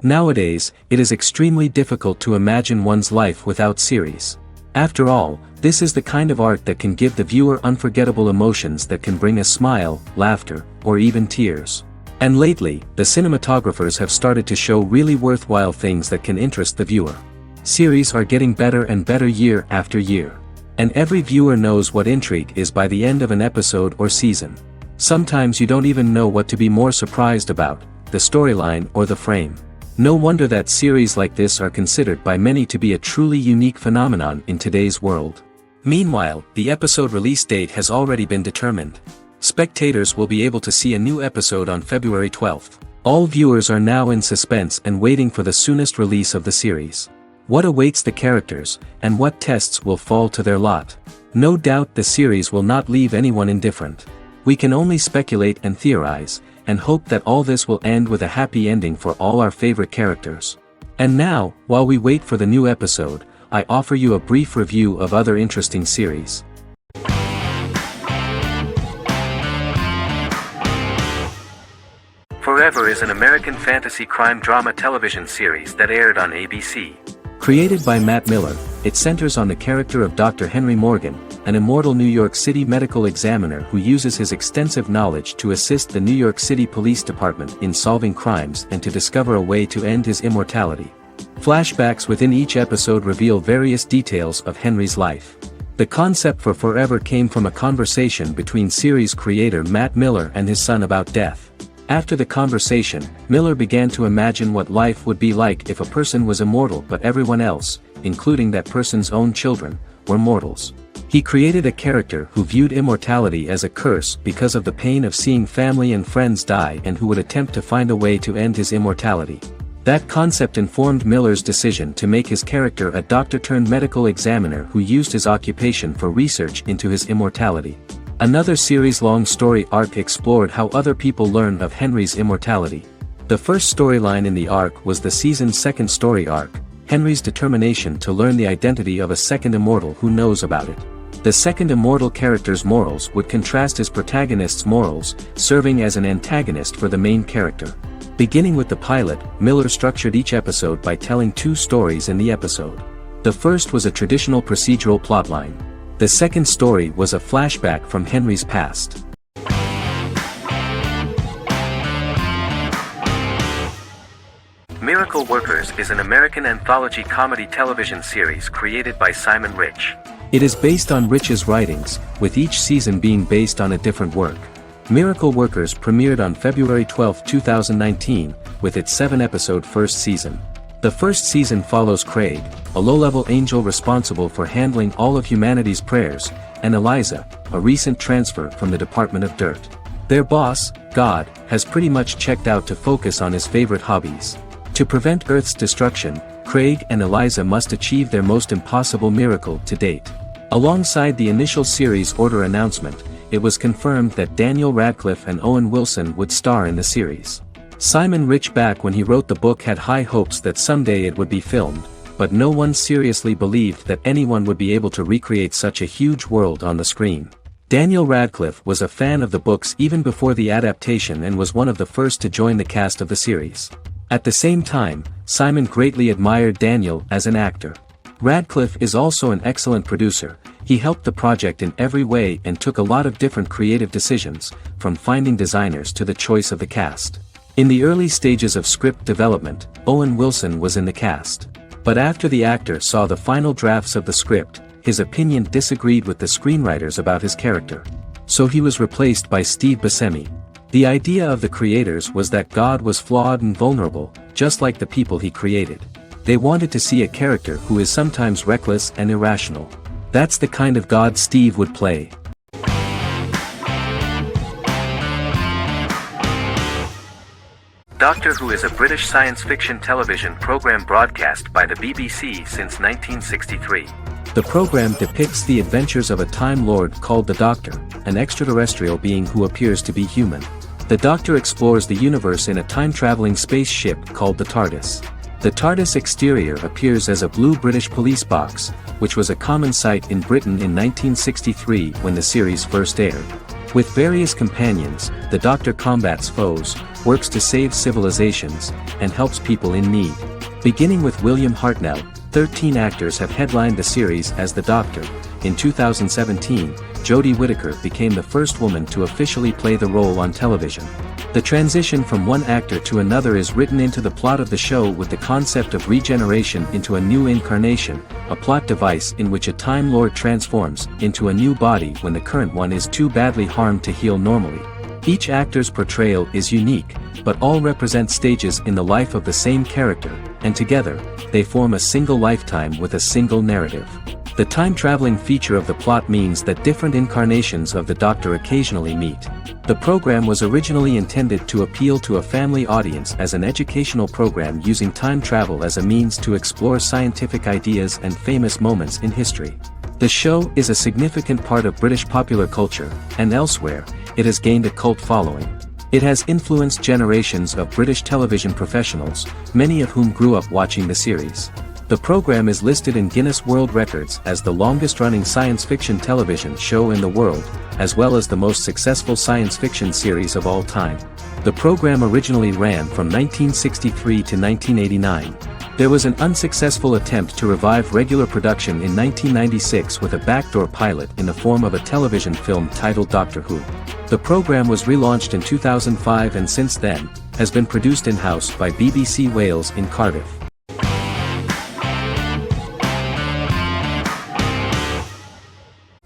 Nowadays, it is extremely difficult to imagine one's life without series. After all, this is the kind of art that can give the viewer unforgettable emotions that can bring a smile, laughter, or even tears. And lately, the cinematographers have started to show really worthwhile things that can interest the viewer. Series are getting better and better year after year. And every viewer knows what intrigue is by the end of an episode or season. Sometimes you don't even know what to be more surprised about, the storyline or the frame. No wonder that series like this are considered by many to be a truly unique phenomenon in today's world. Meanwhile, the episode release date has already been determined. Spectators will be able to see a new episode on February 12th. All viewers are now in suspense and waiting for the soonest release of the series. What awaits the characters, and what tests will fall to their lot? No doubt the series will not leave anyone indifferent. We can only speculate and theorize, and hope that all this will end with a happy ending for all our favorite characters. And now, while we wait for the new episode, I offer you a brief review of other interesting series. Forever is an American fantasy crime drama television series that aired on ABC. Created by Matt Miller, it centers on the character of Dr. Henry Morgan, an immortal New York City medical examiner who uses his extensive knowledge to assist the New York City Police Department in solving crimes and to discover a way to end his immortality. Flashbacks within each episode reveal various details of Henry's life. The concept for Forever came from a conversation between series creator Matt Miller and his son about death. After the conversation, Miller began to imagine what life would be like if a person was immortal but everyone else, including that person's own children, were mortals. He created a character who viewed immortality as a curse because of the pain of seeing family and friends die and who would attempt to find a way to end his immortality. That concept informed Miller's decision to make his character a doctor-turned-medical examiner who used his occupation for research into his immortality. Another series-long story arc explored how other people learned of Henry's immortality. The first storyline in the arc was the season's second story arc, Henry's determination to learn the identity of a second immortal who knows about it. The second immortal character's morals would contrast his protagonist's morals, serving as an antagonist for the main character. Beginning with the pilot, Miller structured each episode by telling two stories in the episode. The first was a traditional procedural plotline. The second story was a flashback from Henry's past. Miracle Workers is an American anthology comedy television series created by Simon Rich. It is based on Rich's writings, with each season being based on a different work. Miracle Workers premiered on February 12, 2019, with its 7-episode first season. The first season follows Craig, a low-level angel responsible for handling all of humanity's prayers, and Eliza, a recent transfer from the Department of Dirt. Their boss, God, has pretty much checked out to focus on his favorite hobbies. To prevent Earth's destruction, Craig and Eliza must achieve their most impossible miracle to date. Alongside the initial series order announcement, it was confirmed that Daniel Radcliffe and Owen Wilson would star in the series. Simon Rich back when he wrote the book had high hopes that someday it would be filmed, but no one seriously believed that anyone would be able to recreate such a huge world on the screen. Daniel Radcliffe was a fan of the books even before the adaptation and was one of the first to join the cast of the series. At the same time, Simon greatly admired Daniel as an actor. Radcliffe is also an excellent producer. He helped the project in every way and took a lot of different creative decisions, from finding designers to the choice of the cast. In the early stages of script development, Owen Wilson was in the cast. But after the actor saw the final drafts of the script, his opinion disagreed with the screenwriters about his character. So he was replaced by Steve Buscemi. The idea of the creators was that God was flawed and vulnerable, just like the people he created. They wanted to see a character who is sometimes reckless and irrational. That's the kind of God Steve would play. Doctor Who is a British science fiction television program broadcast by the BBC since 1963. The program depicts the adventures of a Time Lord called the Doctor, an extraterrestrial being who appears to be human. The Doctor explores the universe in a time-traveling spaceship called the TARDIS. The TARDIS exterior appears as a blue British police box, which was a common sight in Britain in 1963 when the series first aired. With various companions, the Doctor combats foes, works to save civilizations, and helps people in need. Beginning with William Hartnell, 13 actors have headlined the series as the Doctor. In 2017, Jodie Whittaker became the first woman to officially play the role on television. The transition from one actor to another is written into the plot of the show with the concept of regeneration into a new incarnation, a plot device in which a Time Lord transforms into a new body when the current one is too badly harmed to heal normally. Each actor's portrayal is unique, but all represent stages in the life of the same character, and together, they form a single lifetime with a single narrative. The time-traveling feature of the plot means that different incarnations of the Doctor occasionally meet. The program was originally intended to appeal to a family audience as an educational program using time travel as a means to explore scientific ideas and famous moments in history. The show is a significant part of British popular culture, and elsewhere, it has gained a cult following. It has influenced generations of British television professionals, many of whom grew up watching the series. The program is listed in Guinness World Records as the longest-running science fiction television show in the world, as well as the most successful science fiction series of all time. The program originally ran from 1963 to 1989. There was an unsuccessful attempt to revive regular production in 1996 with a backdoor pilot in the form of a television film titled Doctor Who. The program was relaunched in 2005 and since then, has been produced in-house by BBC Wales in Cardiff.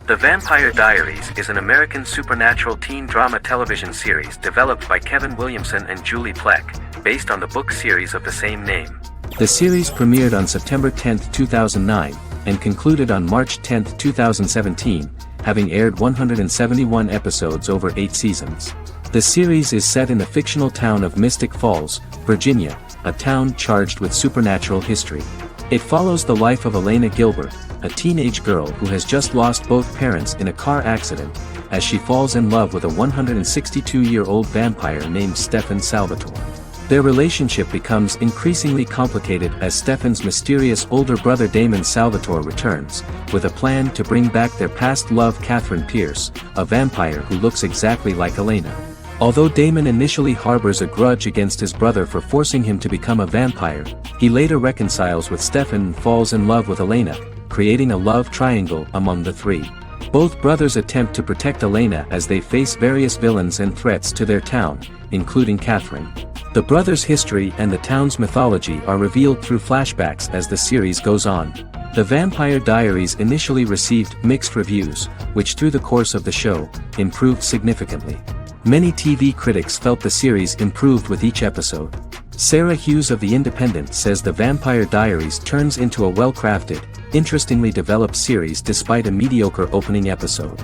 The Vampire Diaries is an American supernatural teen drama television series developed by Kevin Williamson and Julie Plec, based on the book series of the same name. The series premiered on September 10, 2009, and concluded on March 10, 2017, having aired 171 episodes over 8 seasons. The series is set in the fictional town of Mystic Falls, Virginia, a town charged with supernatural history. It follows the life of Elena Gilbert, a teenage girl who has just lost both parents in a car accident, as she falls in love with a 162-year-old vampire named Stefan Salvatore. Their relationship becomes increasingly complicated as Stefan's mysterious older brother Damon Salvatore returns, with a plan to bring back their past love Catherine Pierce, a vampire who looks exactly like Elena. Although Damon initially harbors a grudge against his brother for forcing him to become a vampire, he later reconciles with Stefan and falls in love with Elena, creating a love triangle among the three. Both brothers attempt to protect Elena as they face various villains and threats to their town, including Catherine. The brothers' history and the town's mythology are revealed through flashbacks as the series goes on. The Vampire Diaries initially received mixed reviews, which through the course of the show, improved significantly. Many TV critics felt the series improved with each episode. Sarah Hughes of The Independent says The Vampire Diaries turns into a well-crafted, interestingly developed series despite a mediocre opening episode.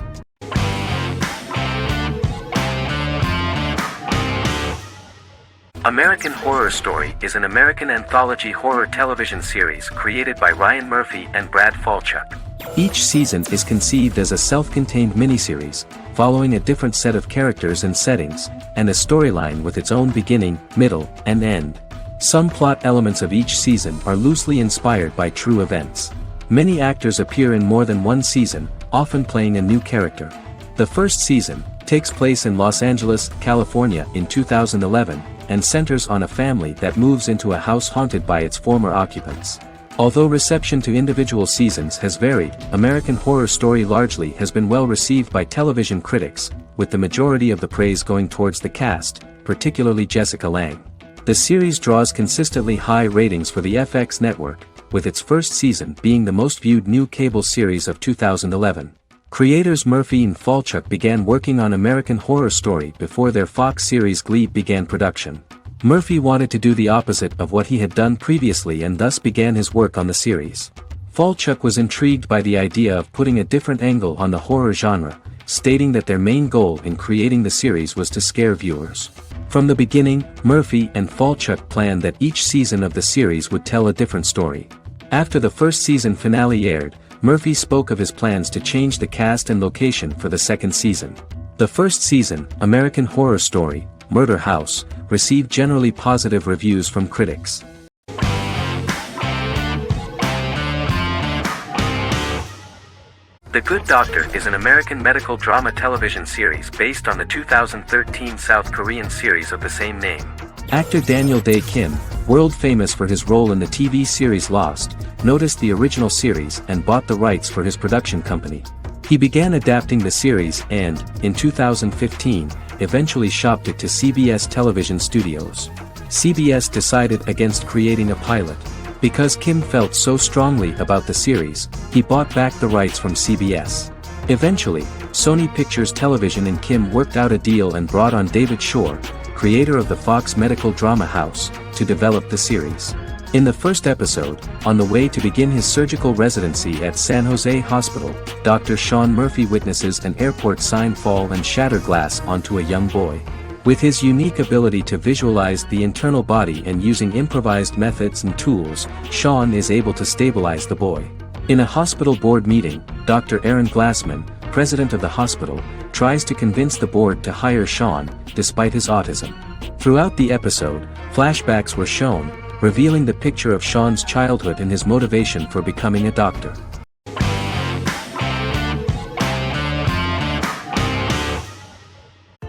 American Horror Story is an American anthology horror television series created by Ryan Murphy and Brad Falchuk. Each season is conceived as a self-contained miniseries, following a different set of characters and settings, and a storyline with its own beginning, middle, and end. Some plot elements of each season are loosely inspired by true events. Many actors appear in more than one season, often playing a new character. The first season takes place in Los Angeles, California in 2011, and centers on a family that moves into a house haunted by its former occupants. Although reception to individual seasons has varied, American Horror Story largely has been well received by television critics, with the majority of the praise going towards the cast, particularly Jessica Lange. The series draws consistently high ratings for the FX network, with its first season being the most viewed new cable series of 2011. Creators Murphy and Falchuk began working on American Horror Story before their Fox series Glee began production. Murphy wanted to do the opposite of what he had done previously and thus began his work on the series. Falchuk was intrigued by the idea of putting a different angle on the horror genre, stating that their main goal in creating the series was to scare viewers. From the beginning, Murphy and Falchuk planned that each season of the series would tell a different story. After the first season finale aired, Murphy spoke of his plans to change the cast and location for the second season. The first season, American Horror Story, Murder House, received generally positive reviews from critics. The Good Doctor is an American medical drama television series based on the 2013 South Korean series of the same name. Actor Daniel Dae Kim, world famous for his role in the TV series Lost, noticed the original series and bought the rights for his production company. He began adapting the series and, in 2015, eventually shopped it to CBS Television Studios. CBS decided against creating a pilot. Because Kim felt so strongly about the series, he bought back the rights from CBS. Eventually, Sony Pictures Television and Kim worked out a deal and brought on David Shore, creator of the Fox medical drama house, to develop the series. In the first episode, on the way to begin his surgical residency at San Jose Hospital, Dr. Sean Murphy witnesses an airport sign fall and shatter glass onto a young boy. With his unique ability to visualize the internal body and using improvised methods and tools, Sean is able to stabilize the boy. In a hospital board meeting, Dr. Aaron Glassman, president of the hospital, tries to convince the board to hire Sean, despite his autism. Throughout the episode, flashbacks were shown, revealing the picture of Sean's childhood and his motivation for becoming a doctor.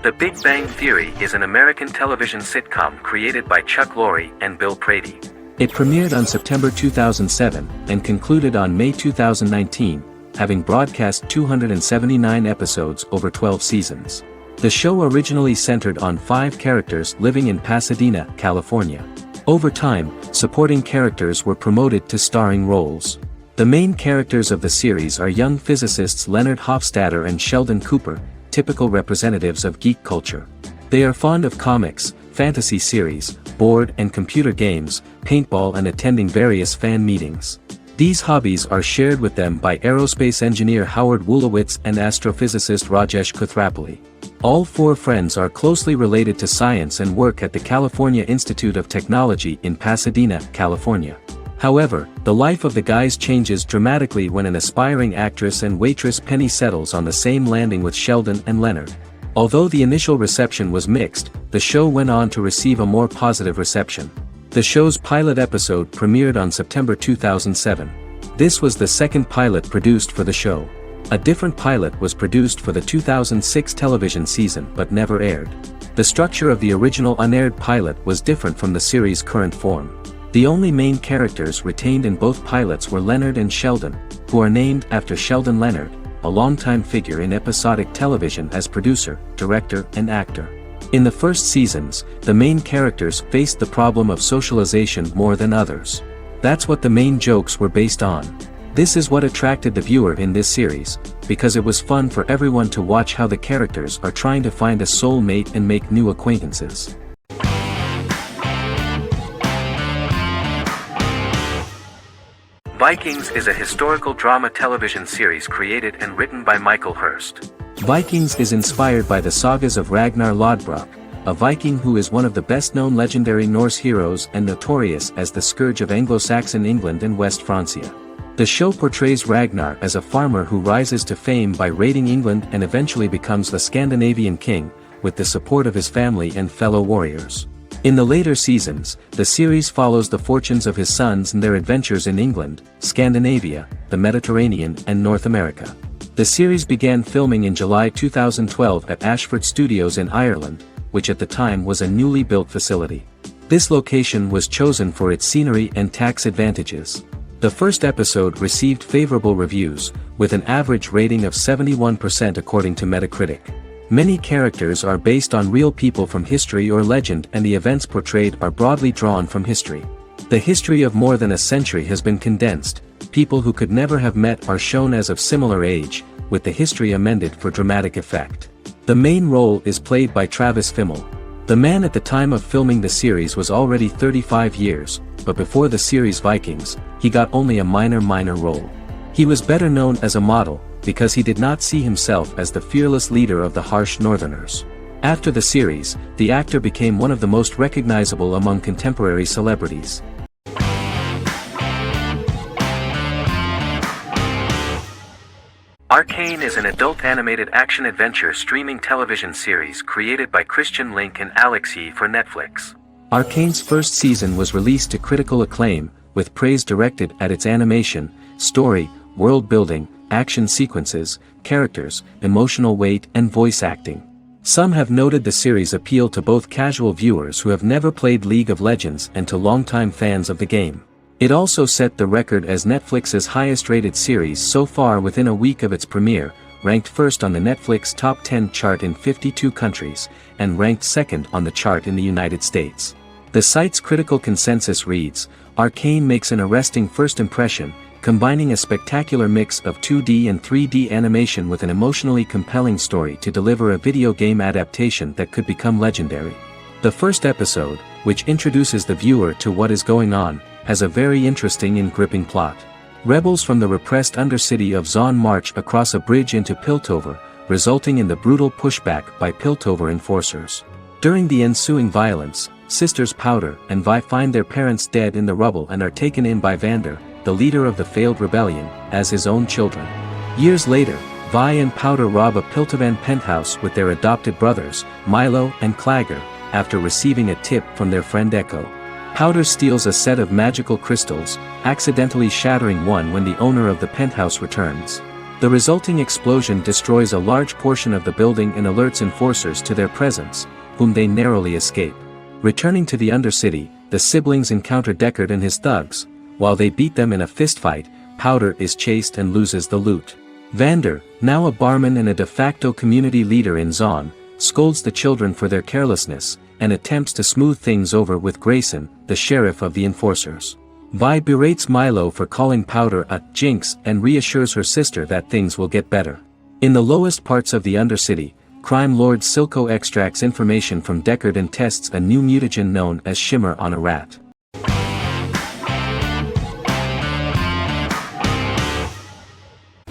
The Big Bang Theory is an American television sitcom created by Chuck Lorre and Bill Prady. It premiered on September 2007 and concluded on May 2019, having broadcast 279 episodes over 12 seasons. The show originally centered on 5 characters living in Pasadena, California. Over time, supporting characters were promoted to starring roles. The main characters of the series are young physicists Leonard Hofstadter and Sheldon Cooper, typical representatives of geek culture. They are fond of comics, fantasy series, board and computer games, paintball and attending various fan meetings. These hobbies are shared with them by aerospace engineer Howard Wolowitz and astrophysicist Rajesh Kuthrapalli. All 4 friends are closely related to science and work at the California Institute of Technology in Pasadena, California. However, the life of the guys changes dramatically when an aspiring actress and waitress Penny settles on the same landing with Sheldon and Leonard. Although the initial reception was mixed, the show went on to receive a more positive reception. The show's pilot episode premiered on September 2007. This was the second pilot produced for the show. A different pilot was produced for the 2006 television season but never aired. The structure of the original unaired pilot was different from the series' current form. The only main characters retained in both pilots were Leonard and Sheldon, who are named after Sheldon Leonard, a longtime figure in episodic television as producer, director, and actor. In the first seasons, the main characters faced the problem of socialization more than others. That's what the main jokes were based on. This is what attracted the viewer in this series, because it was fun for everyone to watch how the characters are trying to find a soulmate and make new acquaintances. Vikings is a historical drama television series created and written by Michael Hurst. Vikings is inspired by the sagas of Ragnar Lodbrok, a Viking who is one of the best-known legendary Norse heroes and notorious as the scourge of Anglo-Saxon England and West Francia. The show portrays Ragnar as a farmer who rises to fame by raiding England and eventually becomes the Scandinavian king, with the support of his family and fellow warriors. In the later seasons, the series follows the fortunes of his sons and their adventures in England, Scandinavia, the Mediterranean and North America. The series began filming in July 2012 at Ashford Studios in Ireland, which at the time was a newly built facility. This location was chosen for its scenery and tax advantages. The first episode received favorable reviews, with an average rating of 71% according to Metacritic. Many characters are based on real people from history or legend, and the events portrayed are broadly drawn from history. The history of more than a century has been condensed. People who could never have met are shown as of similar age, with the history amended for dramatic effect. The main role is played by Travis Fimmel. The man at the time of filming the series was already 35 years, but before the series Vikings, he got only a minor role. He was better known as a model, because he did not see himself as the fearless leader of the harsh Northerners. After the series, the actor became one of the most recognizable among contemporary celebrities. Arcane is an adult animated action-adventure streaming television series created by Christian Link and Alex Yee for Netflix. Arcane's first season was released to critical acclaim, with praise directed at its animation, story, world building, action sequences, characters, emotional weight and voice acting. Some have noted the series appeal to both casual viewers who have never played League of Legends and to longtime fans of the game. It also set the record as Netflix's highest-rated series so far within a week of its premiere, ranked first on the Netflix Top 10 chart in 52 countries, and ranked second on the chart in the United States. The site's critical consensus reads, "Arcane makes an arresting first impression, combining a spectacular mix of 2D and 3D animation with an emotionally compelling story to deliver a video game adaptation that could become legendary." The first episode, which introduces the viewer to what is going on, has a very interesting and gripping plot. Rebels from the repressed undercity of Zaun march across a bridge into Piltover, resulting in the brutal pushback by Piltover enforcers. During the ensuing violence, sisters Powder and Vi find their parents dead in the rubble and are taken in by Vander, the leader of the failed rebellion, as his own children. Years later, Vi and Powder rob a Piltovan penthouse with their adopted brothers, Milo and Clagger, after receiving a tip from their friend Echo. Powder steals a set of magical crystals, accidentally shattering one when the owner of the penthouse returns. The resulting explosion destroys a large portion of the building and alerts enforcers to their presence, whom they narrowly escape. Returning to the Undercity, the siblings encounter Deckard and his thugs. While they beat them in a fistfight, Powder is chased and loses the loot. Vander, now a barman and a de facto community leader in Zaun, scolds the children for their carelessness, and attempts to smooth things over with Grayson, the sheriff of the enforcers. Vi berates Milo for calling Powder a jinx and reassures her sister that things will get better. In the lowest parts of the Undercity, crime lord Silco extracts information from Deckard and tests a new mutagen known as Shimmer on a rat.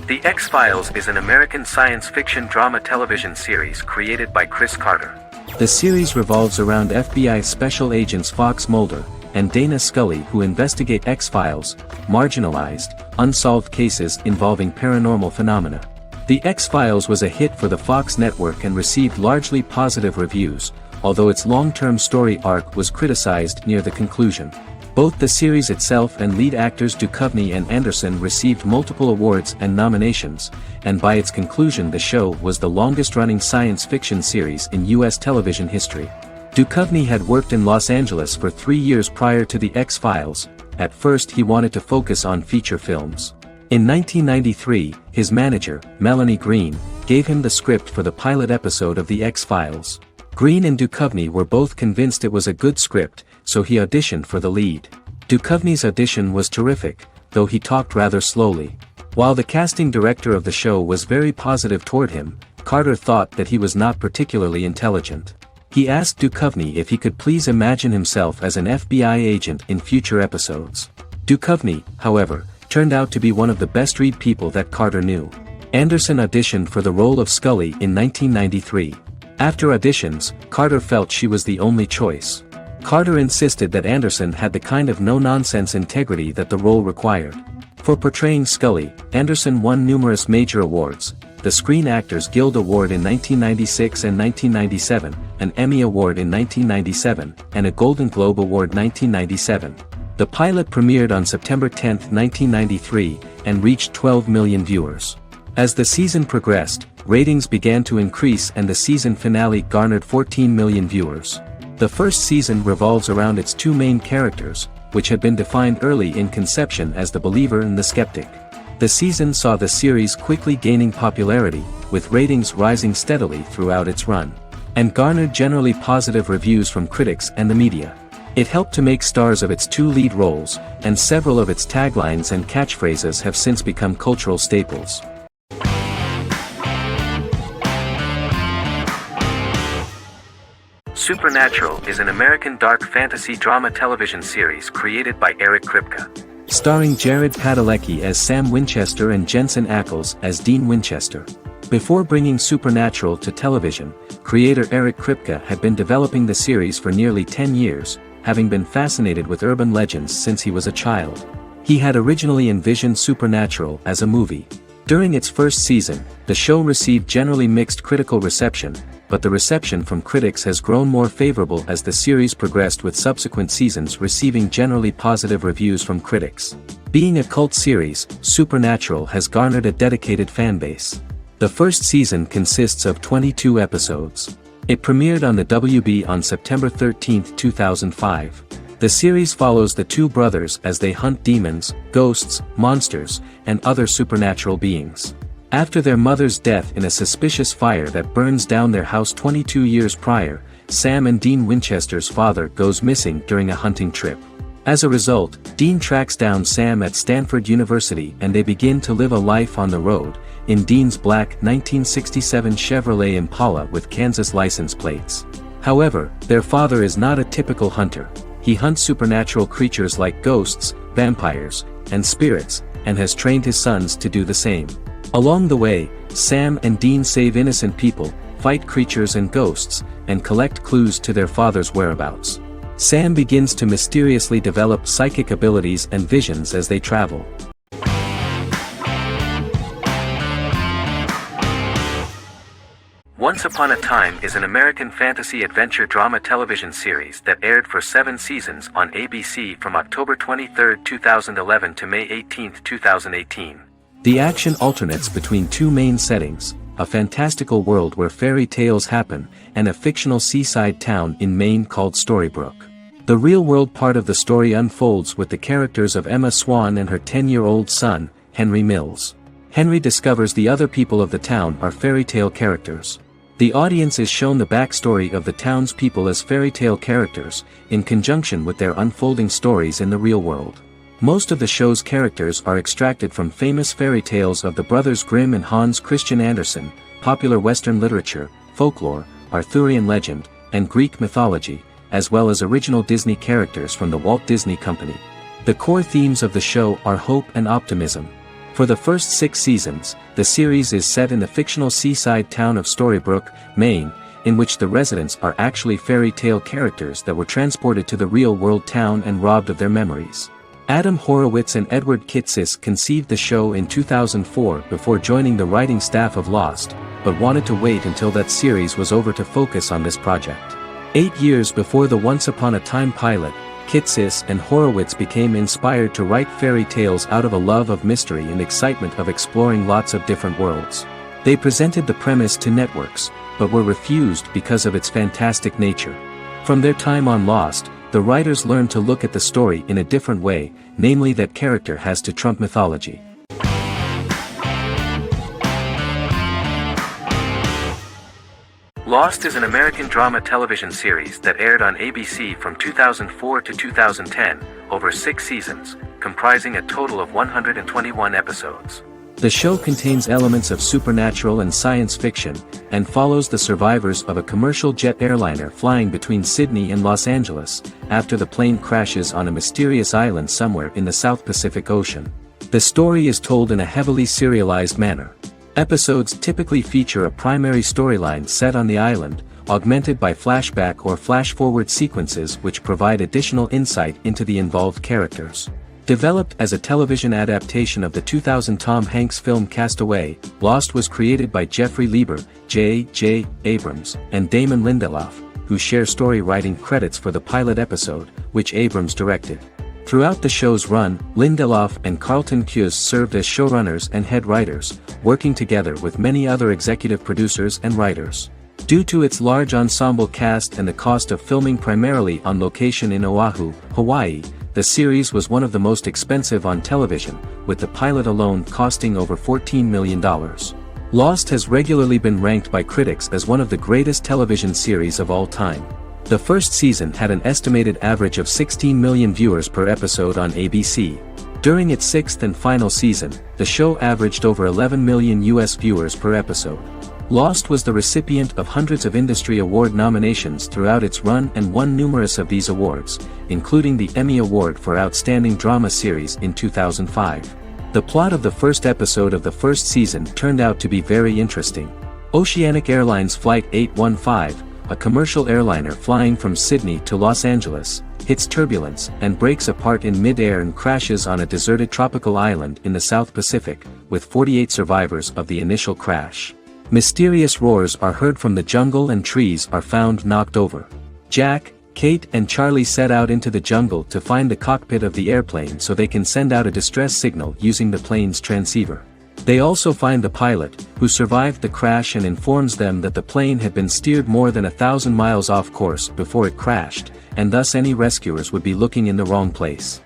The X-Files is an American science fiction drama television series created by Chris Carter. The series revolves around FBI special agents Fox Mulder and Dana Scully who investigate X-Files, marginalized, unsolved cases involving paranormal phenomena. The X-Files was a hit for the Fox network and received largely positive reviews, although its long-term story arc was criticized near the conclusion. Both the series itself and lead actors Duchovny and Anderson received multiple awards and nominations, and by its conclusion the show was the longest-running science fiction series in U.S. television history. Duchovny had worked in Los Angeles for 3 years prior to The X-Files. At first he wanted to focus on feature films. In 1993, his manager, Melanie Green, gave him the script for the pilot episode of The X-Files. Green and Duchovny were both convinced it was a good script, so he auditioned for the lead. Duchovny's audition was terrific, though he talked rather slowly. While the casting director of the show was very positive toward him, Carter thought that he was not particularly intelligent. He asked Duchovny if he could please imagine himself as an FBI agent in future episodes. Duchovny, however, turned out to be one of the best-read people that Carter knew. Anderson auditioned for the role of Scully in 1993. After auditions, Carter felt she was the only choice. Carter insisted that Anderson had the kind of no-nonsense integrity that the role required. For portraying Scully, Anderson won numerous major awards, the Screen Actors Guild Award in 1996 and 1997, an Emmy Award in 1997, and a Golden Globe Award 1997. The pilot premiered on September 10, 1993, and reached 12 million viewers. As the season progressed, ratings began to increase and the season finale garnered 14 million viewers. The first season revolves around its two main characters, which had been defined early in conception as the believer and the skeptic. The season saw the series quickly gaining popularity, with ratings rising steadily throughout its run, and garnered generally positive reviews from critics and the media. It helped to make stars of its two lead roles, and several of its taglines and catchphrases have since become cultural staples. Supernatural is an American dark fantasy drama television series created by Eric Kripke. Starring Jared Padalecki as Sam Winchester and Jensen Ackles as Dean Winchester. Before bringing Supernatural to television, creator Eric Kripke had been developing the series for nearly 10 years, having been fascinated with urban legends since he was a child. He had originally envisioned Supernatural as a movie. During its first season, the show received generally mixed critical reception, but the reception from critics has grown more favorable as the series progressed, with subsequent seasons receiving generally positive reviews from critics. Being a cult series, Supernatural has garnered a dedicated fanbase. The first season consists of 22 episodes. It premiered on the WB on September 13, 2005. The series follows the two brothers as they hunt demons, ghosts, monsters, and other supernatural beings. After their mother's death in a suspicious fire that burns down their house 22 years prior, Sam and Dean Winchester's father goes missing during a hunting trip. As a result, Dean tracks down Sam at Stanford University and they begin to live a life on the road, in Dean's black 1967 Chevrolet Impala with Kansas license plates. However, their father is not a typical hunter. He hunts supernatural creatures like ghosts, vampires, and spirits, and has trained his sons to do the same. Along the way, Sam and Dean save innocent people, fight creatures and ghosts, and collect clues to their father's whereabouts. Sam begins to mysteriously develop psychic abilities and visions as they travel. Once Upon a Time is an American fantasy adventure drama television series that aired for 7 seasons on ABC from October 23, 2011 to May 18, 2018. The action alternates between two main settings, a fantastical world where fairy tales happen, and a fictional seaside town in Maine called Storybrooke. The real-world part of the story unfolds with the characters of Emma Swan and her 10-year-old son, Henry Mills. Henry discovers the other people of the town are fairy tale characters. The audience is shown the backstory of the town's people as fairy tale characters, in conjunction with their unfolding stories in the real world. Most of the show's characters are extracted from famous fairy tales of the Brothers Grimm and Hans Christian Andersen, popular Western literature, folklore, Arthurian legend, and Greek mythology, as well as original Disney characters from the Walt Disney Company. The core themes of the show are hope and optimism. For the first 6 seasons, the series is set in the fictional seaside town of Storybrooke, Maine, in which the residents are actually fairy tale characters that were transported to the real-world town and robbed of their memories. Adam Horowitz and Edward Kitsis conceived the show in 2004 before joining the writing staff of Lost, but wanted to wait until that series was over to focus on this project. 8 years before the Once Upon a Time pilot, Kitsis and Horowitz became inspired to write fairy tales out of a love of mystery and excitement of exploring lots of different worlds. They presented the premise to networks, but were refused because of its fantastic nature. From their time on Lost, the writers learned to look at the story in a different way, namely that character has to trump mythology. Lost is an American drama television series that aired on ABC from 2004 to 2010, over 6 seasons, comprising a total of 121 episodes. The show contains elements of supernatural and science fiction, and follows the survivors of a commercial jet airliner flying between Sydney and Los Angeles, after the plane crashes on a mysterious island somewhere in the South Pacific Ocean. The story is told in a heavily serialized manner. Episodes typically feature a primary storyline set on the island, augmented by flashback or flash-forward sequences which provide additional insight into the involved characters. Developed as a television adaptation of the 2000 Tom Hanks film Castaway, Lost was created by Jeffrey Lieber, J.J. Abrams, and Damon Lindelof, who share story writing credits for the pilot episode, which Abrams directed. Throughout the show's run, Lindelof and Carlton Cuse served as showrunners and head writers, working together with many other executive producers and writers. Due to its large ensemble cast and the cost of filming primarily on location in Oahu, Hawaii, the series was one of the most expensive on television, with the pilot alone costing over $14 million. Lost has regularly been ranked by critics as one of the greatest television series of all time. The first season had an estimated average of 16 million viewers per episode on ABC. During its 6th and final season, the show averaged over 11 million US viewers per episode. Lost was the recipient of hundreds of industry award nominations throughout its run and won numerous of these awards, including the Emmy Award for Outstanding Drama Series in 2005. The plot of the first episode of the first season turned out to be very interesting. Oceanic Airlines Flight 815, a commercial airliner flying from Sydney to Los Angeles, hits turbulence and breaks apart in mid-air and crashes on a deserted tropical island in the South Pacific, with 48 survivors of the initial crash. Mysterious roars are heard from the jungle and trees are found knocked over. Jack, Kate and Charlie set out into the jungle to find the cockpit of the airplane so they can send out a distress signal using the plane's transceiver. They also find the pilot, who survived the crash and informs them that the plane had been steered more than 1,000 miles off course before it crashed, and thus any rescuers would be looking in the wrong place.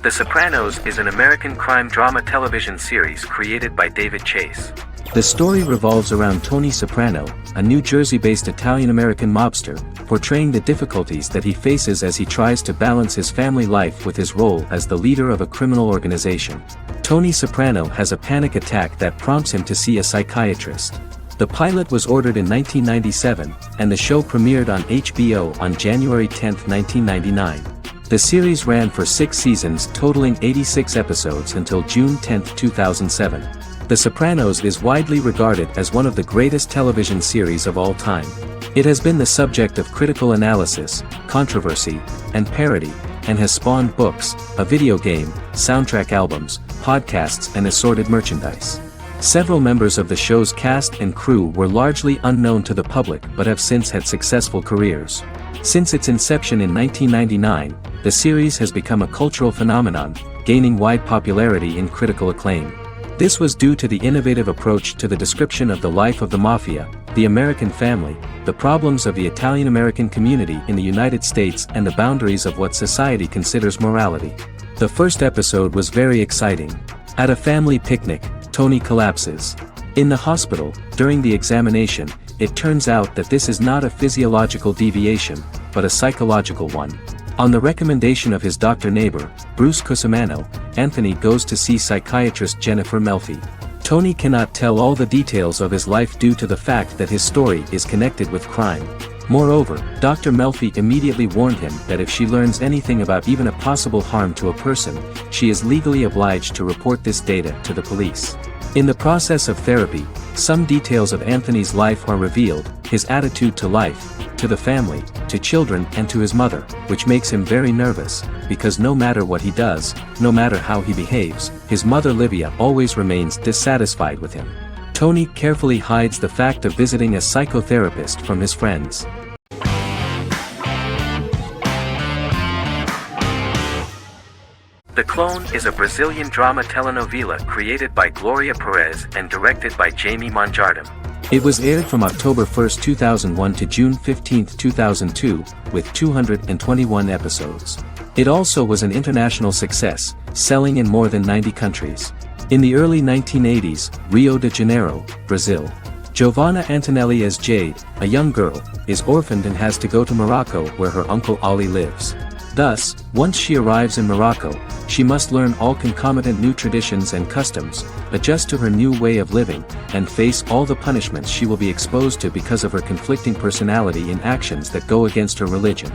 The Sopranos is an American crime drama television series created by David Chase. The story revolves around Tony Soprano, a New Jersey-based Italian-American mobster, portraying the difficulties that he faces as he tries to balance his family life with his role as the leader of a criminal organization. Tony Soprano has a panic attack that prompts him to see a psychiatrist. The pilot was ordered in 1997, and the show premiered on HBO on January 10, 1999. The series ran for 6 seasons totaling 86 episodes until June 10, 2007. The Sopranos is widely regarded as one of the greatest television series of all time. It has been the subject of critical analysis, controversy, and parody, and has spawned books, a video game, soundtrack albums, podcasts and assorted merchandise. Several members of the show's cast and crew were largely unknown to the public but have since had successful careers. Since its inception in 1999, the series has become a cultural phenomenon, gaining wide popularity and critical acclaim. This was due to the innovative approach to the description of the life of the mafia, the American family, the problems of the Italian-American community in the United States and the boundaries of what society considers morality. The first episode was very exciting. At a family picnic, Tony collapses. In the hospital, during the examination, it turns out that this is not a physiological deviation, but a psychological one. On the recommendation of his doctor neighbor, Bruce Cusimano, Anthony goes to see psychiatrist Jennifer Melfi. Tony cannot tell all the details of his life due to the fact that his story is connected with crime. Moreover, Dr. Melfi immediately warned him that if she learns anything about even a possible harm to a person, she is legally obliged to report this data to the police. In the process of therapy, some details of Anthony's life are revealed, his attitude to life, to the family, to children and to his mother, which makes him very nervous, because no matter what he does, no matter how he behaves, his mother Livia always remains dissatisfied with him. Tony carefully hides the fact of visiting a psychotherapist from his friends. The Clone is a Brazilian drama telenovela created by Gloria Perez and directed by Jamie Monjardim. It was aired from October 1, 2001 to June 15, 2002, with 221 episodes. It also was an international success, selling in more than 90 countries. In the early 1980s, Rio de Janeiro, Brazil. Giovanna Antonelli as Jade, a young girl, is orphaned and has to go to Morocco where her uncle Ali lives. Thus, once she arrives in Morocco, she must learn all concomitant new traditions and customs, adjust to her new way of living, and face all the punishments she will be exposed to because of her conflicting personality and actions that go against her religion.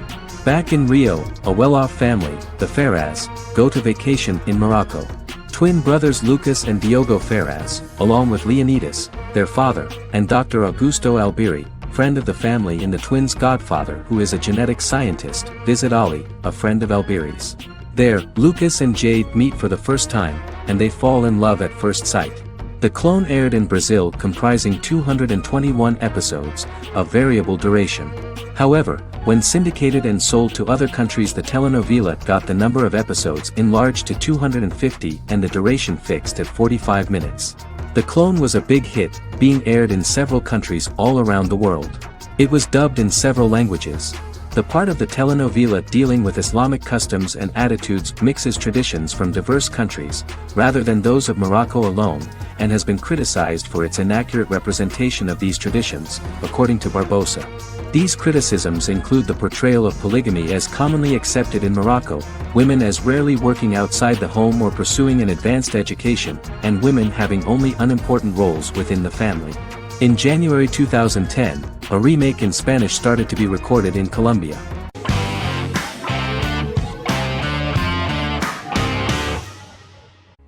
Back in Rio, a well-off family, the Ferraz, go to vacation in Morocco. Twin brothers Lucas and Diogo Ferraz, along with Leonidas, their father, and Dr. Augusto Albiri, friend of the family and the twins' godfather who is a genetic scientist, visit Ali, a friend of Albiri's. There, Lucas and Jade meet for the first time, and they fall in love at first sight. The Clone aired in Brazil comprising 221 episodes, of variable duration. However, when syndicated and sold to other countries, the telenovela got the number of episodes enlarged to 250 and the duration fixed at 45 minutes. The Clone was a big hit, being aired in several countries all around the world. It was dubbed in several languages. The part of the telenovela dealing with Islamic customs and attitudes mixes traditions from diverse countries, rather than those of Morocco alone, and has been criticized for its inaccurate representation of these traditions, according to Barbosa. These criticisms include the portrayal of polygamy as commonly accepted in Morocco, women as rarely working outside the home or pursuing an advanced education, and women having only unimportant roles within the family. In January 2010, a remake in Spanish started to be recorded in Colombia.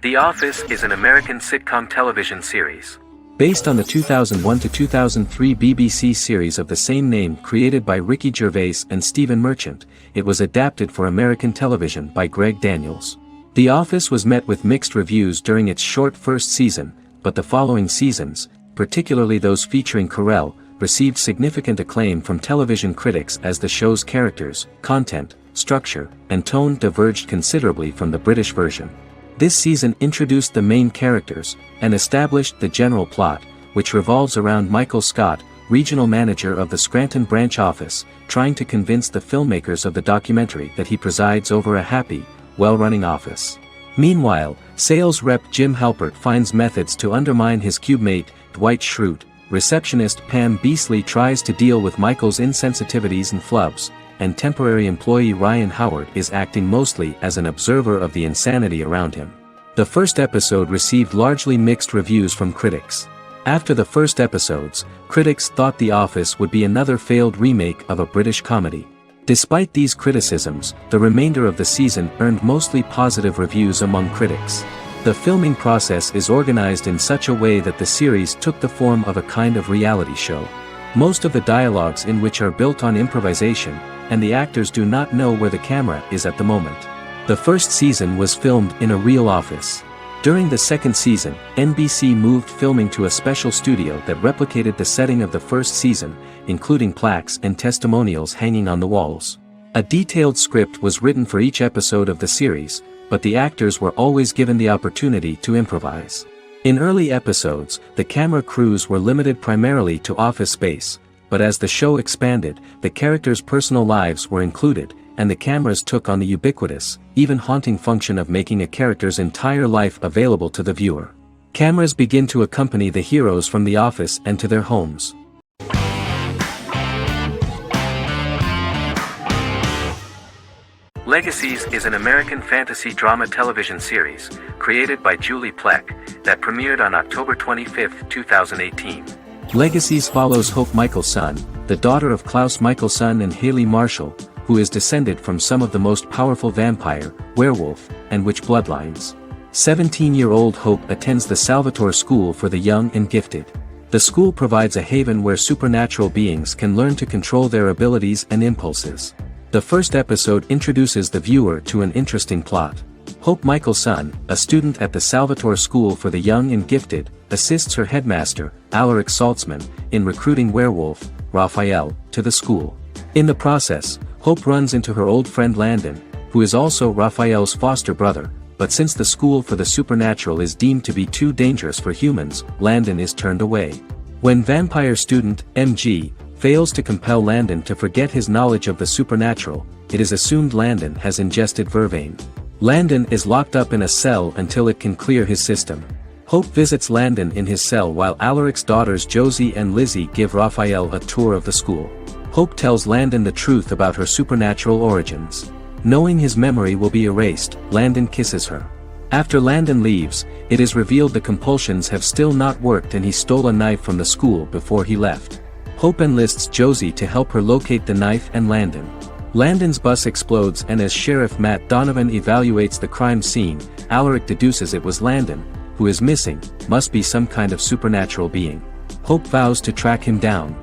The Office is an American sitcom television series. Based on the 2001 to 2003 BBC series of the same name created by Ricky Gervais and Stephen Merchant, it was adapted for American television by Greg Daniels. The Office was met with mixed reviews during its short first season, but the following seasons, particularly those featuring Carell, received significant acclaim from television critics as the show's characters, content, structure, and tone diverged considerably from the British version. This season introduced the main characters, and established the general plot, which revolves around Michael Scott, regional manager of the Scranton branch office, trying to convince the filmmakers of the documentary that he presides over a happy, well-running office. Meanwhile, sales rep Jim Halpert finds methods to undermine his cubemate, Dwight Schrute. Receptionist Pam Beasley tries to deal with Michael's insensitivities and flubs, and temporary employee Ryan Howard is acting mostly as an observer of the insanity around him. The first episode received largely mixed reviews from critics. After the first episodes, critics thought The Office would be another failed remake of a British comedy. Despite these criticisms, the remainder of the season earned mostly positive reviews among critics. The filming process is organized in such a way that the series took the form of a kind of reality show. Most of the dialogues in which are built on improvisation, and the actors do not know where the camera is at the moment. The first season was filmed in a real office. During the second season, NBC moved filming to a special studio that replicated the setting of the first season, including plaques and testimonials hanging on the walls. A detailed script was written for each episode of the series, but the actors were always given the opportunity to improvise. In early episodes, the camera crews were limited primarily to office space, but as the show expanded, the characters' personal lives were included, and the cameras took on the ubiquitous, even haunting function of making a character's entire life available to the viewer. Cameras begin to accompany the heroes from the office and to their homes. Legacies is an American fantasy drama television series, created by Julie Plec, that premiered on October 25, 2018. Legacies follows Hope Michelson, the daughter of Klaus Michelson and Haley Marshall, who is descended from some of the most powerful vampire, werewolf, and witch bloodlines. 17-year-old Hope attends the Salvatore School for the Young and Gifted. The school provides a haven where supernatural beings can learn to control their abilities and impulses. The first episode introduces the viewer to an interesting plot. Hope Michelson, a student at the Salvatore School for the Young and Gifted, assists her headmaster, Alaric Saltzman, in recruiting werewolf, Raphael, to the school. In the process, Hope runs into her old friend Landon, who is also Raphael's foster brother, but since the school for the supernatural is deemed to be too dangerous for humans, Landon is turned away. When vampire student, MG, fails to compel Landon to forget his knowledge of the supernatural, it is assumed Landon has ingested vervain. Landon is locked up in a cell until it can clear his system. Hope visits Landon in his cell while Alaric's daughters Josie and Lizzie give Raphael a tour of the school. Hope tells Landon the truth about her supernatural origins. Knowing his memory will be erased, Landon kisses her. After Landon leaves, it is revealed the compulsions have still not worked and he stole a knife from the school before he left. Hope enlists Josie to help her locate the knife and Landon. Landon's bus explodes and as Sheriff Matt Donovan evaluates the crime scene, Alaric deduces it was Landon, who is missing, must be some kind of supernatural being. Hope vows to track him down.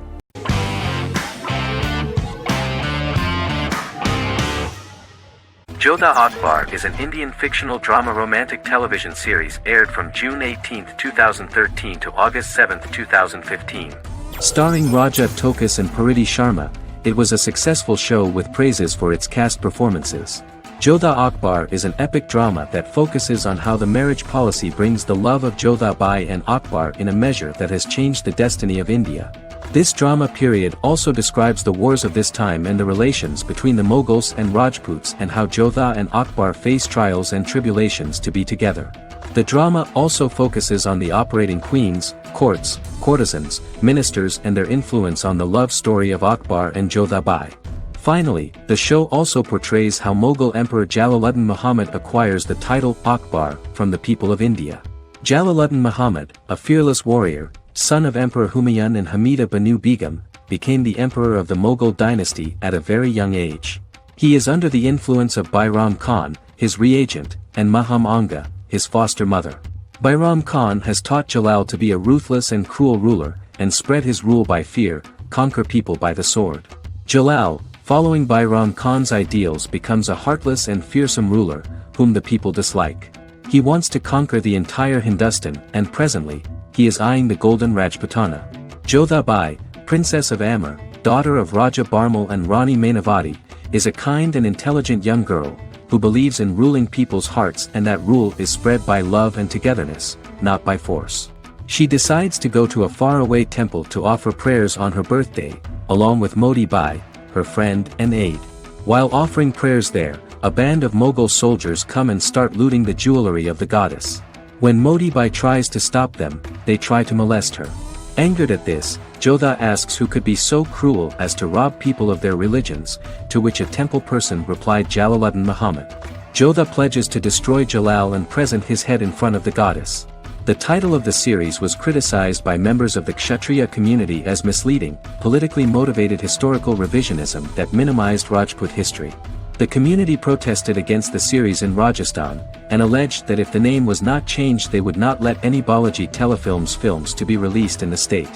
Jodha Akbar is an Indian fictional drama romantic television series aired from June 18, 2013 to August 7, 2015. Starring Raja Tokas and Pariti Sharma, it was a successful show with praises for its cast performances. Jodha Akbar is an epic drama that focuses on how the marriage policy brings the love of Jodha Bai and Akbar in a measure that has changed the destiny of India. This drama period also describes the wars of this time and the relations between the Mughals and Rajputs and how Jodha and Akbar face trials and tribulations to be together. The drama also focuses on the operating queens, courts, courtesans, ministers and their influence on the love story of Akbar and Jodha Bai. Finally, the show also portrays how Mughal Emperor Jalaluddin Muhammad acquires the title Akbar from the people of India. Jalaluddin Muhammad, a fearless warrior, son of Emperor Humayun and Hamida Banu Begum, became the emperor of the Mughal dynasty at a very young age. He is under the influence of Bairam Khan, his reagent, and Maham Anga, his foster mother. Bairam Khan has taught Jalal to be a ruthless and cruel ruler, and spread his rule by fear, conquer people by the sword. Jalal, following Bairam Khan's ideals, becomes a heartless and fearsome ruler, whom the people dislike. He wants to conquer the entire Hindustan, and presently, he is eyeing the golden Rajputana. Jodha Bai, Princess of Amber, daughter of Raja Barmal and Rani Mainavati, is a kind and intelligent young girl, who believes in ruling people's hearts, and that rule is spread by love and togetherness, not by force. She decides to go to a faraway temple to offer prayers on her birthday, along with Modi Bai, her friend and aide. While offering prayers there, a band of Mughal soldiers come and start looting the jewelry of the goddess. When Modi Bai tries to stop them, they try to molest her. Angered at this, Jodha asks who could be so cruel as to rob people of their religions, to which a temple person replied Jalaluddin Muhammad. Jodha pledges to destroy Jalal and present his head in front of the goddess. The title of the series was criticized by members of the Kshatriya community as misleading, politically motivated historical revisionism that minimized Rajput history. The community protested against the series in Rajasthan, and alleged that if the name was not changed they would not let any Balaji Telefilms films to be released in the state.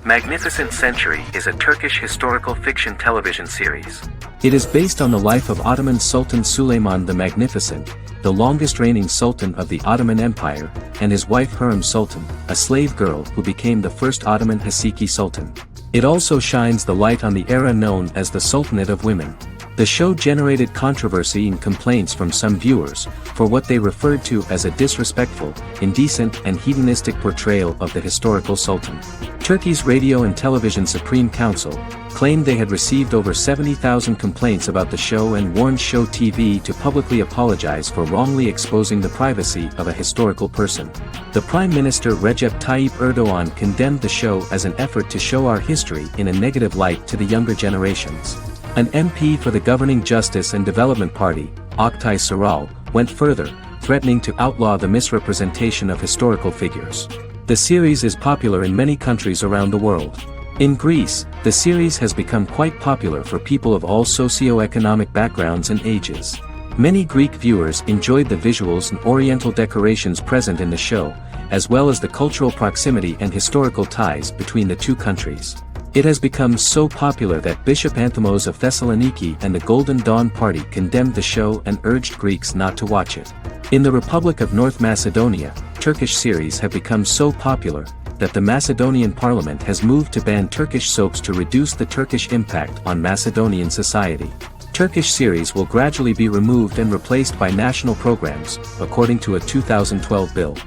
Magnificent Century is a Turkish historical fiction television series. It is based on the life of Ottoman Sultan Süleyman the Magnificent, the longest reigning sultan of the Ottoman Empire, and his wife Hürrem Sultan, a slave girl who became the first Ottoman Haseki Sultan. It also shines the light on the era known as the Sultanate of Women. The show generated controversy and complaints from some viewers, for what they referred to as a disrespectful, indecent and hedonistic portrayal of the historical sultan. Turkey's Radio and Television Supreme Council claimed they had received over 70,000 complaints about the show and warned Show TV to publicly apologize for wrongly exposing the privacy of a historical person. The Prime Minister Recep Tayyip Erdogan condemned the show as an effort to show our history in a negative light to the younger generations. An MP for the governing Justice and Development Party, Oktay Saral, went further, threatening to outlaw the misrepresentation of historical figures. The series is popular in many countries around the world. In Greece, the series has become quite popular for people of all socio-economic backgrounds and ages. Many Greek viewers enjoyed the visuals and oriental decorations present in the show, as well as the cultural proximity and historical ties between the two countries. It has become so popular that Bishop Anthemos of Thessaloniki and the Golden Dawn Party condemned the show and urged Greeks not to watch it. In the Republic of North Macedonia, Turkish series have become so popular that the Macedonian parliament has moved to ban Turkish soaps to reduce the Turkish impact on Macedonian society. Turkish series will gradually be removed and replaced by national programs, according to a 2012 bill.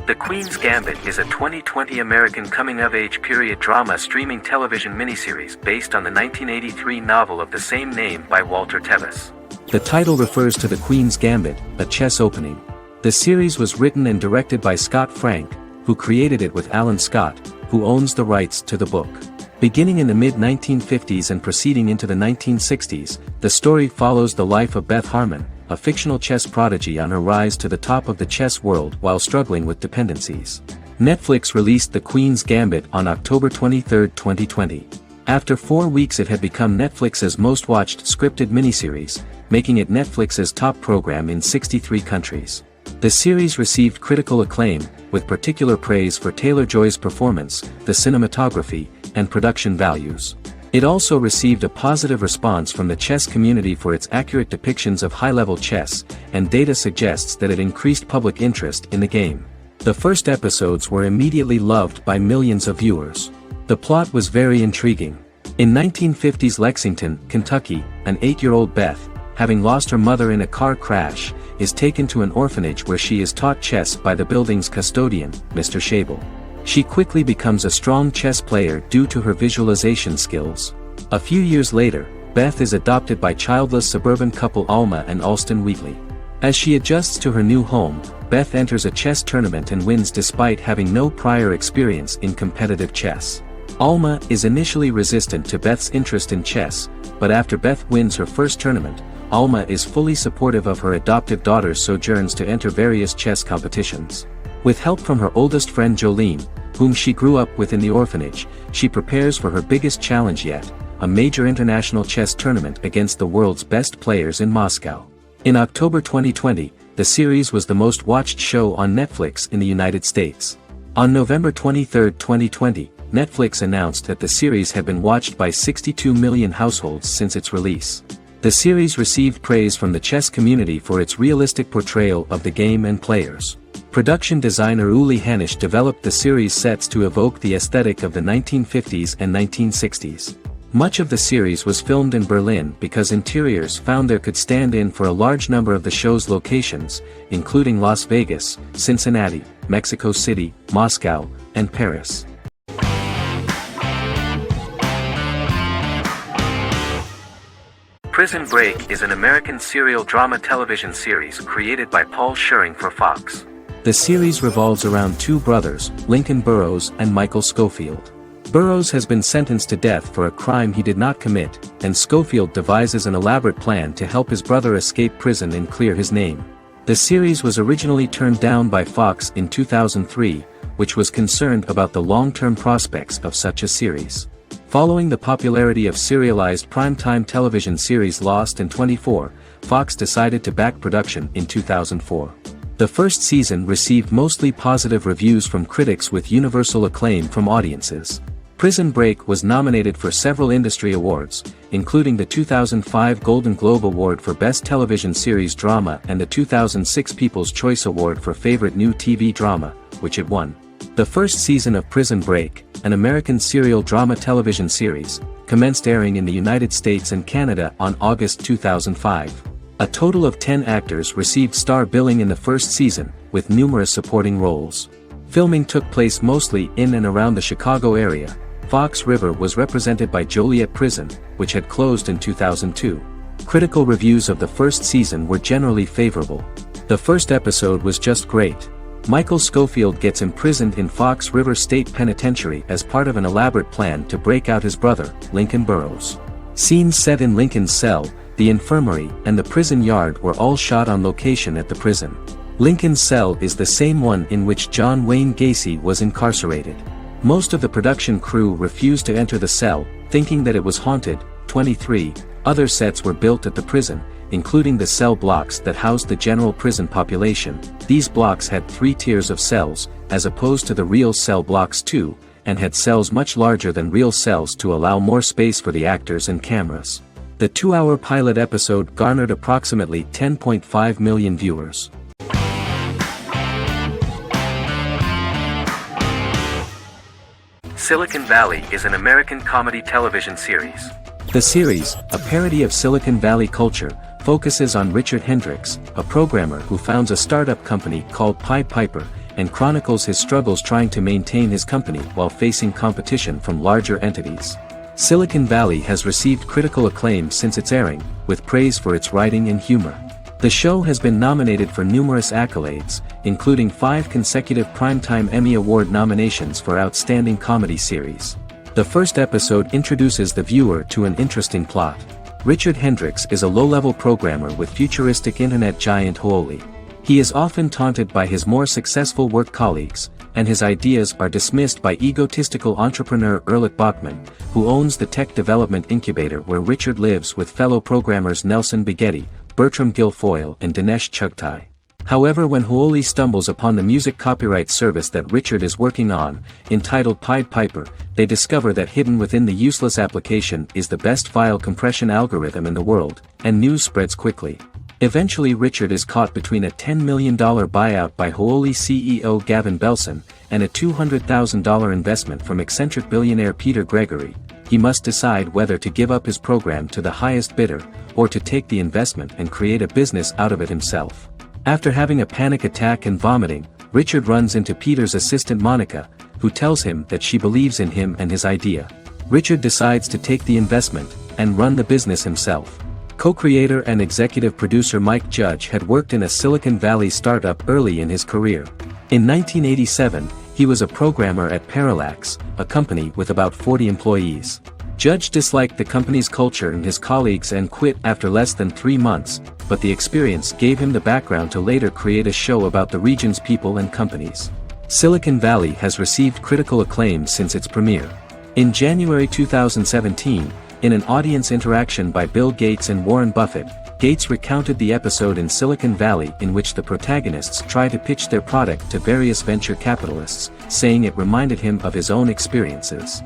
The Queen's Gambit is a 2020 American coming-of-age period drama streaming television miniseries based on the 1983 novel of the same name by Walter Tevis. The title refers to The Queen's Gambit, a chess opening. The series was written and directed by Scott Frank, who created it with Alan Scott, who owns the rights to the book. Beginning in the mid-1950s and proceeding into the 1960s, the story follows the life of Beth Harmon, a fictional chess prodigy on her rise to the top of the chess world while struggling with dependencies. Netflix released The Queen's Gambit on October 23, 2020. After 4 weeks it had become Netflix's most-watched scripted miniseries, making it Netflix's top program in 63 countries. The series received critical acclaim, with particular praise for Taylor-Joy's performance, the cinematography, and production values. It also received a positive response from the chess community for its accurate depictions of high-level chess, and data suggests that it increased public interest in the game. The first episodes were immediately loved by millions of viewers. The plot was very intriguing. In 1950s Lexington, Kentucky, an 8-year-old Beth, having lost her mother in a car crash, is taken to an orphanage where she is taught chess by the building's custodian, Mr. Schabel. She quickly becomes a strong chess player due to her visualization skills. A few years later, Beth is adopted by childless suburban couple Alma and Alston Wheatley. As she adjusts to her new home, Beth enters a chess tournament and wins despite having no prior experience in competitive chess. Alma is initially resistant to Beth's interest in chess, but after Beth wins her first tournament, Alma is fully supportive of her adoptive daughter's sojourns to enter various chess competitions. With help from her oldest friend Jolene, whom she grew up with in the orphanage, she prepares for her biggest challenge yet, a major international chess tournament against the world's best players in Moscow. In October 2020, the series was the most watched show on Netflix in the United States. On November 23, 2020, Netflix announced that the series had been watched by 62 million households since its release. The series received praise from the chess community for its realistic portrayal of the game and players. Production designer Uli Hanisch developed the series sets to evoke the aesthetic of the 1950s and 1960s. Much of the series was filmed in Berlin because interiors found there could stand in for a large number of the show's locations, including Las Vegas, Cincinnati, Mexico City, Moscow, and Paris. Prison Break is an American serial drama television series created by Paul Schering for Fox. The series revolves around two brothers, Lincoln Burrows and Michael Scofield. Burrows has been sentenced to death for a crime he did not commit, and Scofield devises an elaborate plan to help his brother escape prison and clear his name. The series was originally turned down by Fox in 2003, which was concerned about the long-term prospects of such a series. Following the popularity of serialized primetime television series Lost and 24, Fox decided to back production in 2004. The first season received mostly positive reviews from critics with universal acclaim from audiences. Prison Break was nominated for several industry awards, including the 2005 Golden Globe Award for Best Television Series Drama and the 2006 People's Choice Award for Favorite New TV Drama, which it won. The first season of Prison Break, an American serial drama television series, commenced airing in the United States and Canada on August 2005. A total of 10 actors received star billing in the first season, with numerous supporting roles. Filming took place mostly in and around the Chicago area. Fox River was represented by Joliet Prison, which had closed in 2002. Critical reviews of the first season were generally favorable. The first episode was just great. Michael Scofield gets imprisoned in Fox River State Penitentiary as part of an elaborate plan to break out his brother, Lincoln Burrows. Scenes set in Lincoln's cell, the infirmary, and the prison yard were all shot on location at the prison. Lincoln's cell is the same one in which John Wayne Gacy was incarcerated. Most of the production crew refused to enter the cell, thinking that it was haunted. 23 other sets were built at the prison, including the cell blocks that housed the general prison population. These blocks had 3 tiers of cells, as opposed to the real cell blocks 2, and had cells much larger than real cells to allow more space for the actors and cameras. The 2-hour pilot episode garnered approximately 10.5 million viewers. Silicon Valley is an American comedy television series. The series, a parody of Silicon Valley culture, focuses on Richard Hendricks, a programmer who founds a startup company called Pied Piper, and chronicles his struggles trying to maintain his company while facing competition from larger entities. Silicon Valley has received critical acclaim since its airing, with praise for its writing and humor. The show has been nominated for numerous accolades, including 5 consecutive Primetime Emmy Award nominations for Outstanding Comedy Series. The first episode introduces the viewer to an interesting plot. Richard Hendricks is a low-level programmer with futuristic internet giant Huawei. He is often taunted by his more successful work colleagues, and his ideas are dismissed by egotistical entrepreneur Erlich Bachman, who owns the tech development incubator where Richard lives with fellow programmers Nelson Bighetti, Bertram Guilfoyle and Dinesh Chugtai. However, when Huawei stumbles upon the music copyright service that Richard is working on, entitled Pied Piper, they discover that hidden within the useless application is the best file compression algorithm in the world, and news spreads quickly. Eventually Richard is caught between a $10 million buyout by Huawei CEO Gavin Belson, and a $200,000 investment from eccentric billionaire Peter Gregory. He must decide whether to give up his program to the highest bidder, or to take the investment and create a business out of it himself. After having a panic attack and vomiting, Richard runs into Peter's assistant Monica, who tells him that she believes in him and his idea. Richard decides to take the investment, and run the business himself. Co-creator and executive producer Mike Judge had worked in a Silicon Valley startup early in his career. In 1987, he was a programmer at Parallax, a company with about 40 employees. Judge disliked the company's culture and his colleagues and quit after less than 3 months, but the experience gave him the background to later create a show about the region's people and companies. Silicon Valley has received critical acclaim since its premiere. In January 2017, in an audience interaction by Bill Gates and Warren Buffett, Gates recounted the episode in Silicon Valley in which the protagonists try to pitch their product to various venture capitalists, saying it reminded him of his own experiences.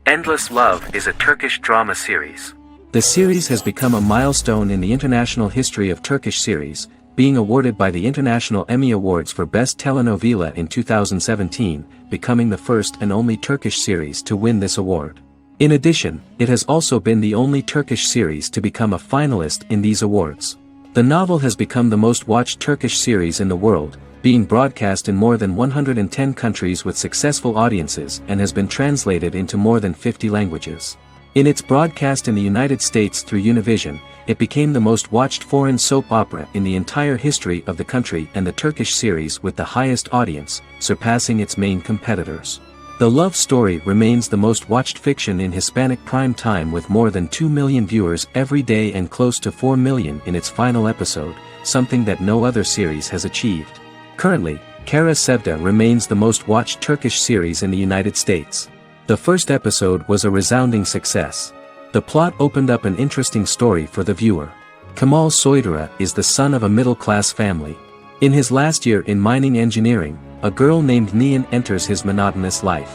Endless Love is a Turkish drama series. The series has become a milestone in the international history of Turkish series, being awarded by the International Emmy Awards for Best Telenovela in 2017, becoming the first and only Turkish series to win this award. In addition, it has also been the only Turkish series to become a finalist in these awards. The novel has become the most watched Turkish series in the world, being broadcast in more than 110 countries with successful audiences and has been translated into more than 50 languages. In its broadcast in the United States through Univision, it became the most watched foreign soap opera in the entire history of the country and the Turkish series with the highest audience, surpassing its main competitors. The love story remains the most watched fiction in Hispanic prime time with more than 2 million viewers every day and close to 4 million in its final episode, something that no other series has achieved. Currently, Kara Sevda remains the most watched Turkish series in the United States. The first episode was a resounding success. The plot opened up an interesting story for the viewer. Kemal Soydura is the son of a middle-class family. In his last year in mining engineering, a girl named Nihan enters his monotonous life.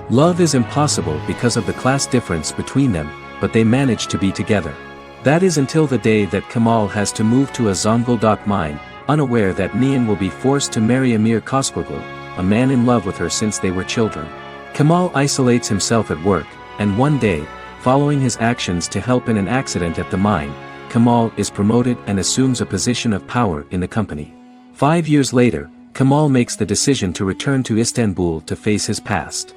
Love is impossible because of the class difference between them, but they manage to be together. That is until the day that Kemal has to move to a Zonguldak mine, unaware that Nihan will be forced to marry Amir Koskoroglu, a man in love with her since they were children. Kemal isolates himself at work, and one day, following his actions to help in an accident at the mine, Kemal is promoted and assumes a position of power in the company. 5 years later, Kemal makes the decision to return to Istanbul to face his past.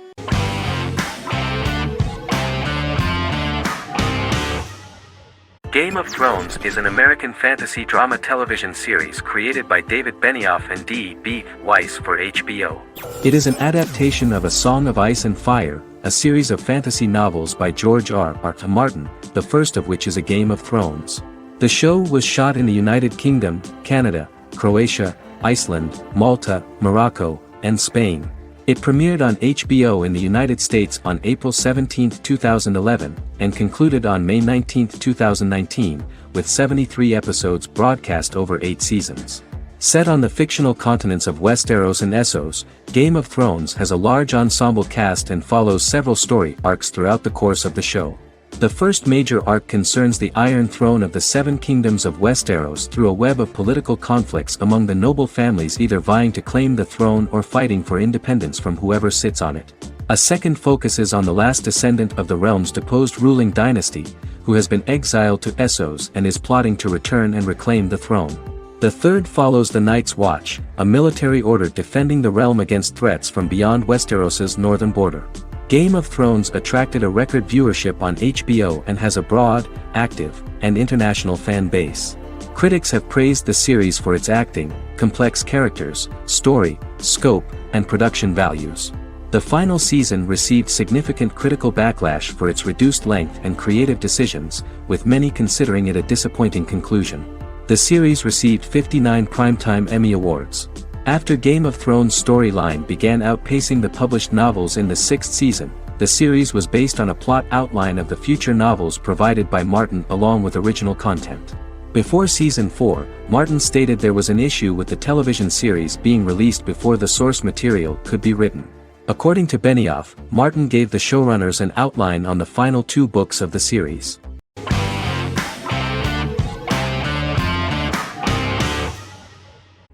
Game of Thrones is an American fantasy drama television series created by David Benioff and D.B. Weiss for HBO. It is an adaptation of A Song of Ice and Fire, a series of fantasy novels by George R.R. Martin, the first of which is A Game of Thrones. The show was shot in the United Kingdom, Canada, Croatia, Iceland, Malta, Morocco, and Spain. It premiered on HBO in the United States on April 17, 2011, and concluded on May 19, 2019, with 73 episodes broadcast over 8 seasons. Set on the fictional continents of Westeros and Essos, Game of Thrones has a large ensemble cast and follows several story arcs throughout the course of the show. The first major arc concerns the Iron Throne of the Seven Kingdoms of Westeros through a web of political conflicts among the noble families either vying to claim the throne or fighting for independence from whoever sits on it. A second focuses on the last descendant of the realm's deposed ruling dynasty, who has been exiled to Essos and is plotting to return and reclaim the throne. The third follows the Night's Watch, a military order defending the realm against threats from beyond Westeros's northern border. Game of Thrones attracted a record viewership on HBO and has a broad, active, and international fan base. Critics have praised the series for its acting, complex characters, story, scope, and production values. The final season received significant critical backlash for its reduced length and creative decisions, with many considering it a disappointing conclusion. The series received 59 Primetime Emmy Awards. After Game of Thrones' storyline began outpacing the published novels in the 6th season, the series was based on a plot outline of the future novels provided by Martin along with original content. Before Season 4, Martin stated there was an issue with the television series being released before the source material could be written. According to Benioff, Martin gave the showrunners an outline on the final 2 books of the series.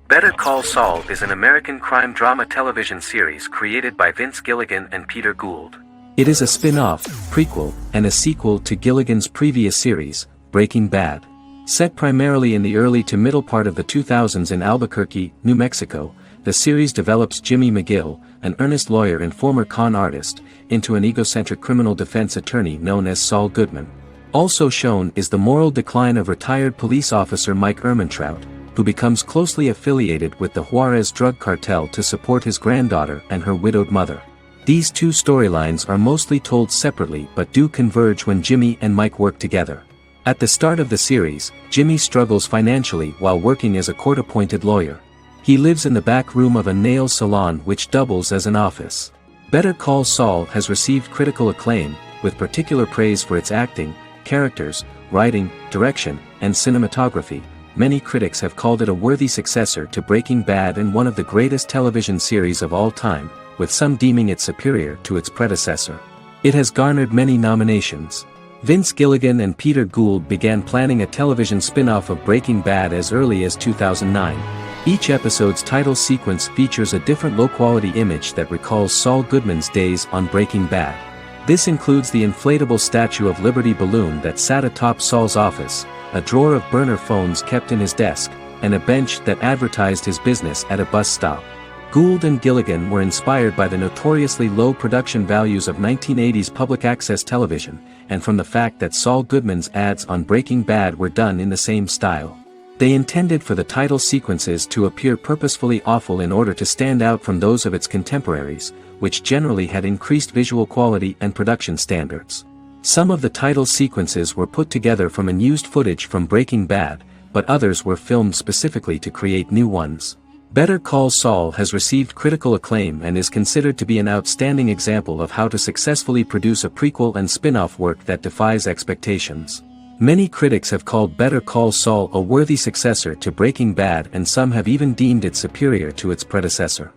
Better Call Saul is an American crime drama television series created by Vince Gilligan and Peter Gould. It is a spin-off, prequel, and a sequel to Gilligan's previous series, Breaking Bad. Set primarily in the early to middle part of the 2000s in Albuquerque, New Mexico, the series develops Jimmy McGill, an earnest lawyer and former con artist, into an egocentric criminal defense attorney known as Saul Goodman. Also shown is the moral decline of retired police officer Mike Ehrmantraut, who becomes closely affiliated with the Juarez drug cartel to support his granddaughter and her widowed mother. These 2 storylines are mostly told separately but do converge when Jimmy and Mike work together. At the start of the series, Jimmy struggles financially while working as a court-appointed lawyer. He lives in the back room of a nail salon which doubles as an office. Better Call Saul has received critical acclaim, with particular praise for its acting, characters, writing, direction, and cinematography. Many critics have called it a worthy successor to Breaking Bad and one of the greatest television series of all time, with some deeming it superior to its predecessor. It has garnered many nominations. Vince Gilligan and Peter Gould began planning a television spin-off of Breaking Bad as early as 2009. Each episode's title sequence features a different low-quality image that recalls Saul Goodman's days on Breaking Bad. This includes the inflatable Statue of Liberty balloon that sat atop Saul's office, a drawer of burner phones kept in his desk, and a bench that advertised his business at a bus stop. Gould and Gilligan were inspired by the notoriously low production values of 1980s public access television, and from the fact that Saul Goodman's ads on Breaking Bad were done in the same style. They intended for the title sequences to appear purposefully awful in order to stand out from those of its contemporaries, which generally had increased visual quality and production standards. Some of the title sequences were put together from unused footage from Breaking Bad, but others were filmed specifically to create new ones. Better Call Saul has received critical acclaim and is considered to be an outstanding example of how to successfully produce a prequel and spin-off work that defies expectations. Many critics have called Better Call Saul a worthy successor to Breaking Bad, and some have even deemed it superior to its predecessor.